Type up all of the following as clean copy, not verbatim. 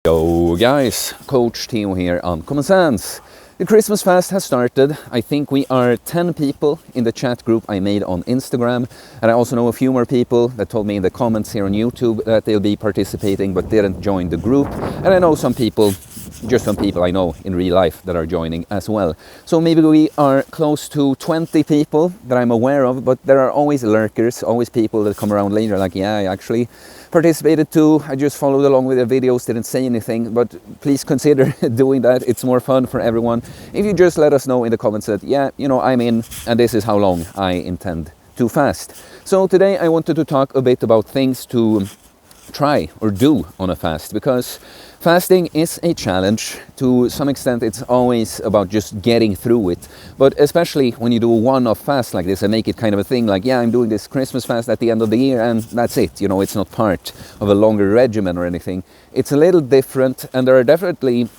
Yo guys, Coach Theo here on Common Sense. The Christmas fast has started. I think we are 10 people in the chat group I made on Instagram, and I also know a few more people that told me in the comments here on YouTube that they'll be participating but didn't join the group. And I know some people I know in real life that are joining as well. So maybe we are close to 20 people that I'm aware of, but there are always lurkers, always people that come around later like, yeah, I actually participated too. I just followed along with the videos, didn't say anything, but please consider doing that. It's more fun for everyone if you just let us know in the comments that, yeah, you know, I'm in and this is how long I intend to fast. So today I wanted to talk a bit about things to try or do on a fast, because fasting is a challenge. To some extent it's always about just getting through it, but especially when you do a one-off fast like this and make it kind of a thing like, yeah, I'm doing this Christmas fast at the end of the year and that's it, you know, it's not part of a longer regimen or anything. It's a little different, and there are definitely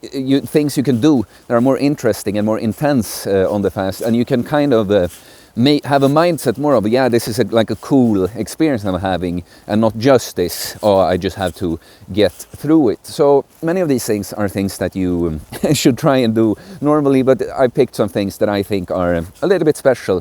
things you can do that are more interesting and more intense on the fast, and you can kind of have a mindset more of, yeah, this is like a cool experience I'm having, and not just this, oh, I just have to get through it. So many of these things are things that you should try and do normally, but I picked some things that I think are a little bit special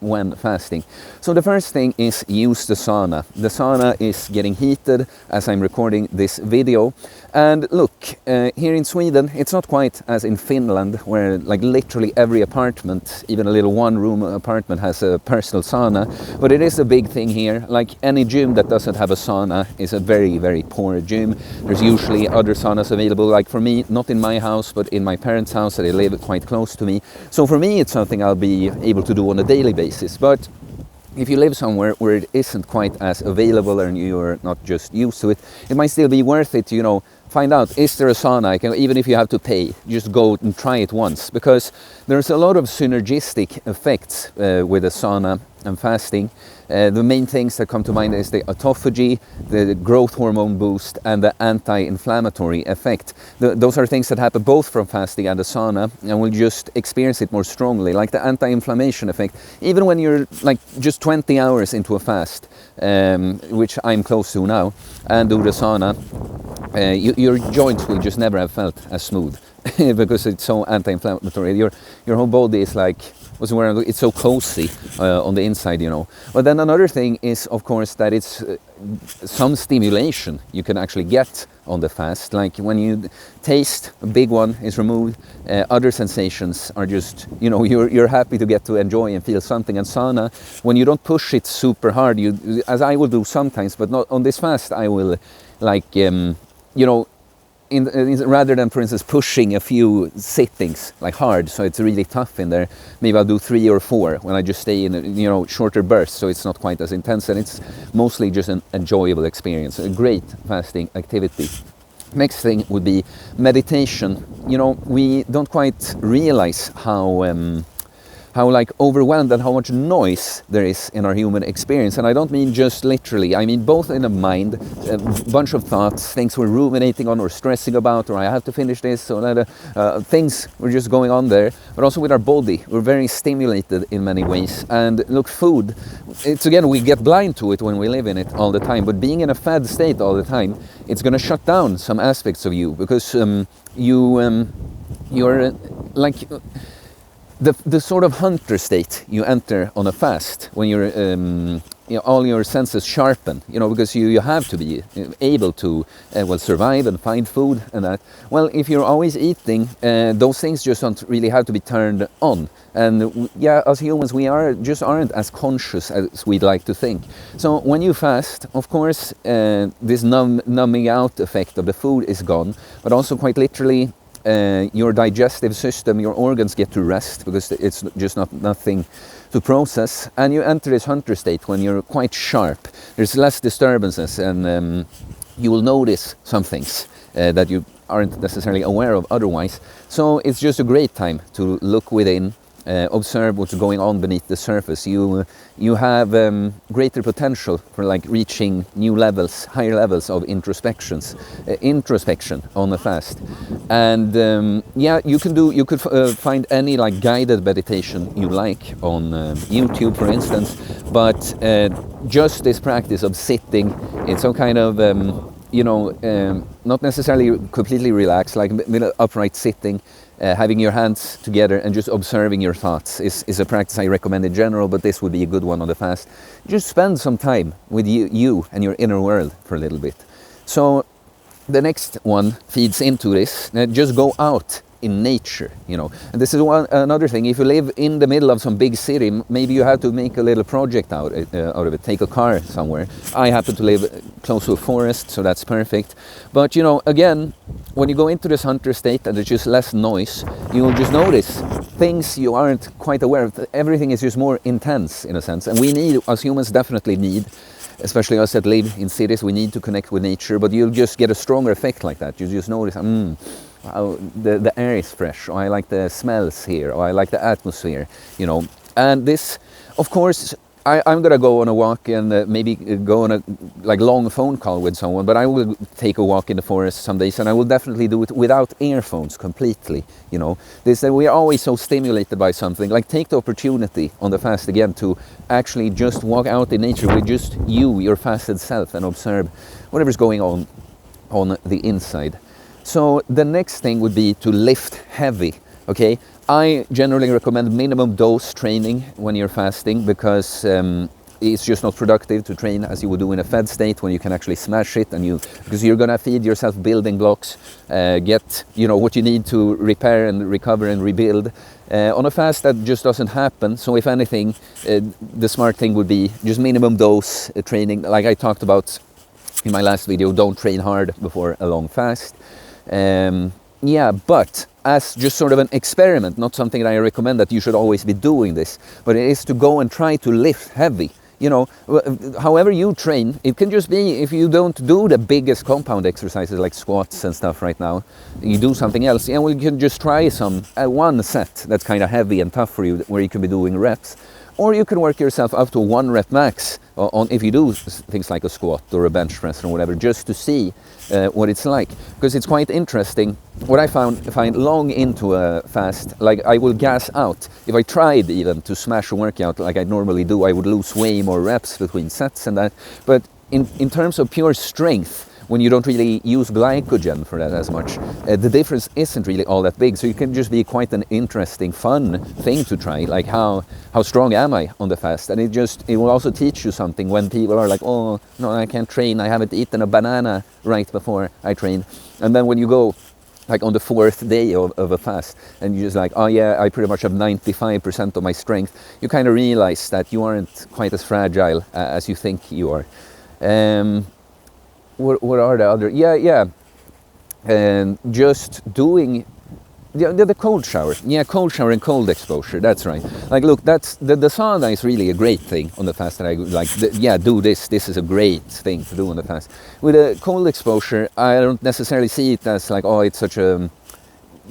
when fasting. So the first thing is use the sauna. The sauna is getting heated as I'm recording this video. And look, here in Sweden, it's not quite as in Finland, where like literally every apartment, even a little one-room apartment, has a personal sauna. But it is a big thing here. Like any gym that doesn't have a sauna is a very, very poor gym. There's usually other saunas available. Like for me, not in my house, but in my parents' house, they live quite close to me. So for me, it's something I'll be able to do on a daily basis. But if you live somewhere where it isn't quite as available and you're not just used to it, it might still be worth it, you know, find out, is there a sauna? Even if you have to pay, just go and try it once, because there's a lot of synergistic effects with the sauna and fasting. The main things that come to mind is the autophagy, the growth hormone boost, and the anti-inflammatory effect. Those are things that happen both from fasting and the sauna, and we'll just experience it more strongly, like the anti-inflammation effect. Even when you're like just 20 hours into a fast, which I'm close to now, and do the sauna, your joints will just never have felt as smooth because it's so anti-inflammatory. Your whole body is like, it's so cozy on the inside, you know. But then another thing is, of course, that it's some stimulation you can actually get on the fast. Like when you taste, a big one is removed, other sensations are just, you know, you're happy to get to enjoy and feel something. And sauna, when you don't push it super hard, as I will do sometimes, but not on this fast, I will like, you know, rather than, for instance, pushing a few sittings like hard, so it's really tough in there, maybe I'll do 3 or 4 when I just stay in, you know, shorter bursts, so it's not quite as intense, and it's mostly just an enjoyable experience, a great fasting activity. Next thing would be meditation. You know, we don't quite realize how like overwhelmed and how much noise there is in our human experience. And I don't mean just literally, I mean both in the mind, a bunch of thoughts, things we're ruminating on or stressing about, or I have to finish this, or that, things we're just going on there, but also with our body. We're very stimulated in many ways. And look, food, it's again, we get blind to it when we live in it all the time, but being in a fed state all the time, it's going to shut down some aspects of you, because you're like the sort of hunter state you enter on a fast when you're you know, all your senses sharpen, you know, because you have to be able to well, survive and find food and that. Well, if you're always eating, those things just don't really have to be turned on. And yeah, as humans, we aren't as conscious as we'd like to think. So when you fast, of course, this numbing out effect of the food is gone, but also quite literally, your digestive system, your organs get to rest, because it's just nothing to process, and you enter this hunter state when you're quite sharp. There's less disturbances, and you will notice some things that you aren't necessarily aware of otherwise. So it's just a great time to look within, observe what's going on beneath the surface. You have greater potential for like reaching new levels, higher levels of introspection on the fast. And yeah, you could find any like guided meditation you like on YouTube, for instance. But just this practice of sitting in some kind of not necessarily completely relaxed, like upright sitting, having your hands together and just observing your thoughts is a practice I recommend in general, but this would be a good one on the fast. Just spend some time with you and your inner world for a little bit. So the next one feeds into this. Just go out in nature, you know. And this is another thing. If you live in the middle of some big city, maybe you have to make a little project out of it. Take a car somewhere. I happen to live close to a forest, so that's perfect. But you know, again, when you go into this hunter state and there's just less noise, you will just notice things you aren't quite aware of. Everything is just more intense in a sense, and we need, as humans, definitely need, especially us that live in cities, we need to connect with nature, but you'll just get a stronger effect like that. You just notice, the air is fresh, or I like the smells here, or I like the atmosphere, you know. And this, of course, I'm gonna go on a walk and maybe go on a long phone call with someone, but I will take a walk in the forest some days, and I will definitely do it without earphones completely, you know. We are always so stimulated by something. Like, take the opportunity on the fast again to actually just walk out in nature with just you, your fasted self, and observe whatever's going on the inside. So the next thing would be to lift heavy, okay? I generally recommend minimum dose training when you're fasting, because it's just not productive to train as you would do in a fed state when you can actually smash it, because you're gonna feed yourself building blocks, get what you need to repair and recover and rebuild. On a fast, that just doesn't happen. So if anything, the smart thing would be just minimum dose training. Like I talked about in my last video, don't train hard before a long fast. But as just sort of an experiment, not something that I recommend that you should always be doing this, but it is to go and try to lift heavy. You know, however you train, it can just be, if you don't do the biggest compound exercises like squats and stuff right now, you do something else. Yeah, we can just try some one set that's kind of heavy and tough for you, where you can be doing reps. Or you can work yourself up to 1 rep max if you do things like a squat or a bench press or whatever, just to see what it's like. Because it's quite interesting. What I find long into a fast, like I will gas out. If I tried even to smash a workout like I normally do, I would lose way more reps between sets and that. But in terms of pure strength, when you don't really use glycogen for that as much, the difference isn't really all that big. So it can just be quite an interesting, fun thing to try. Like, how strong am I on the fast? And it will also teach you something when people are like, oh, no, I can't train. I haven't eaten a banana right before I train. And then when you go like on the 4th day of a fast, and you're just like, oh yeah, I pretty much have 95% of my strength, you kind of realize that you aren't quite as fragile as you think you are. What are the other? And just doing the cold shower. Yeah, cold shower and cold exposure. That's right. Like, look, that's the sauna is really a great thing on the fast. That I like. Do this. This is a great thing to do on the fast. With a cold exposure, I don't necessarily see it as like, oh, it's such a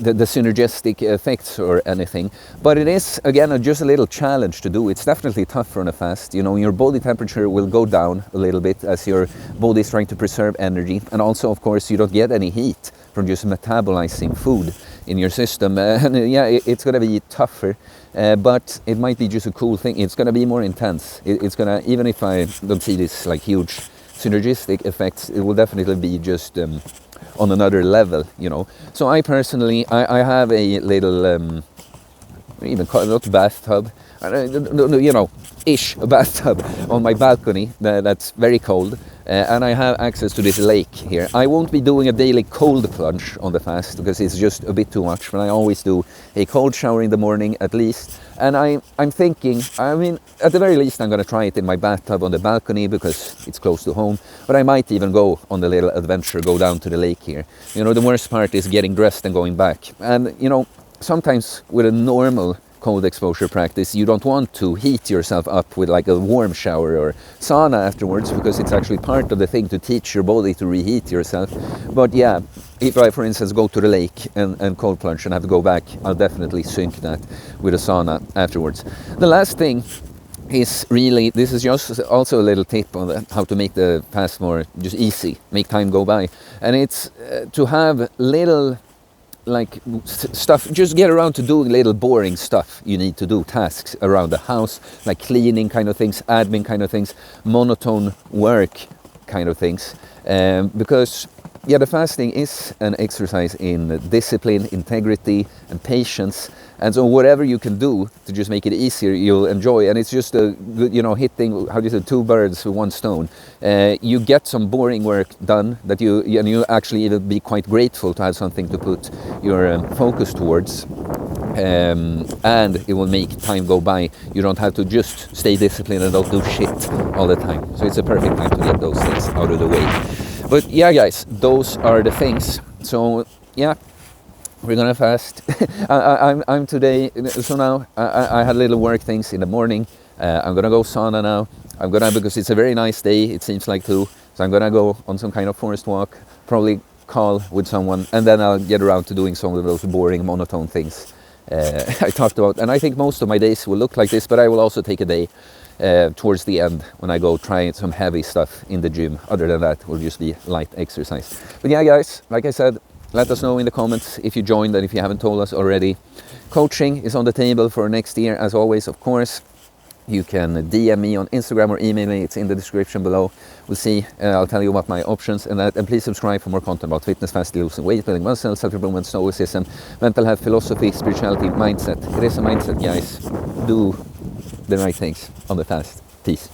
the synergistic effects or anything, but it is, again, just a little challenge to do. It's definitely tougher on a fast. You know, your body temperature will go down a little bit as your body is trying to preserve energy, and also, of course, you don't get any heat from just metabolizing food in your system. It's going to be tougher, but it might be just a cool thing. It's going to be more intense. It's going to, even if I don't see this like huge synergistic effects, it will definitely be just on another level, you know. So I personally, I have a little, even call it not bathtub, a bathtub on my balcony that's very cold, and I have access to this lake here. I won't be doing a daily cold plunge on the fast because it's just a bit too much, but I always do a cold shower in the morning at least. And I'm thinking, I mean, at the very least I'm going to try it in my bathtub on the balcony because it's close to home, but I might even go on the little adventure, go down to the lake here. You know, the worst part is getting dressed and going back. And, you know, sometimes with a normal cold exposure practice, you don't want to heat yourself up with like a warm shower or sauna afterwards, because it's actually part of the thing to teach your body to reheat yourself. But yeah, if I, for instance, go to the lake and cold plunge and have to go back, I'll definitely sync that with a sauna afterwards. The last thing is really, this is just also a little tip on how to make the fast more just easy, make time go by. And it's to have little like stuff, just get around to doing little boring stuff you need to do, tasks around the house, like cleaning kind of things, admin kind of things, monotone work kind of things, because yeah, the fasting is an exercise in discipline, integrity, and patience. And so whatever you can do to just make it easier, you'll enjoy. And it's just a good, hitting, how do you say, two birds with one stone. You get some boring work done that and you actually even be quite grateful to have something to put your focus towards. And it will make time go by. You don't have to just stay disciplined and don't do shit all the time. So it's a perfect time to get those things out of the way. But yeah, guys, those are the things. So yeah, we're gonna fast. I'm today. So now I had little work things in the morning. I'm gonna go sauna now. Because it's a very nice day. It seems like too. So I'm gonna go on some kind of forest walk. Probably call with someone, and then I'll get around to doing some of those boring, monotone things I talked about. And I think most of my days will look like this. But I will also take a day towards the end when I go try some heavy stuff in the gym. Other than that, it will just be light exercise. But yeah, guys, like I said, let us know in the comments if you joined and if you haven't told us already. Coaching is on the table for next year, as always, of course. You can DM me on Instagram or email me. It's in the description below. We'll see. I'll tell you about my options. And please subscribe for more content about fitness, fasting, losing weight, building muscle, self-improvement, stoicism, mental health, philosophy, spirituality, mindset. It is a mindset, guys. Do the right things on the fast. Peace.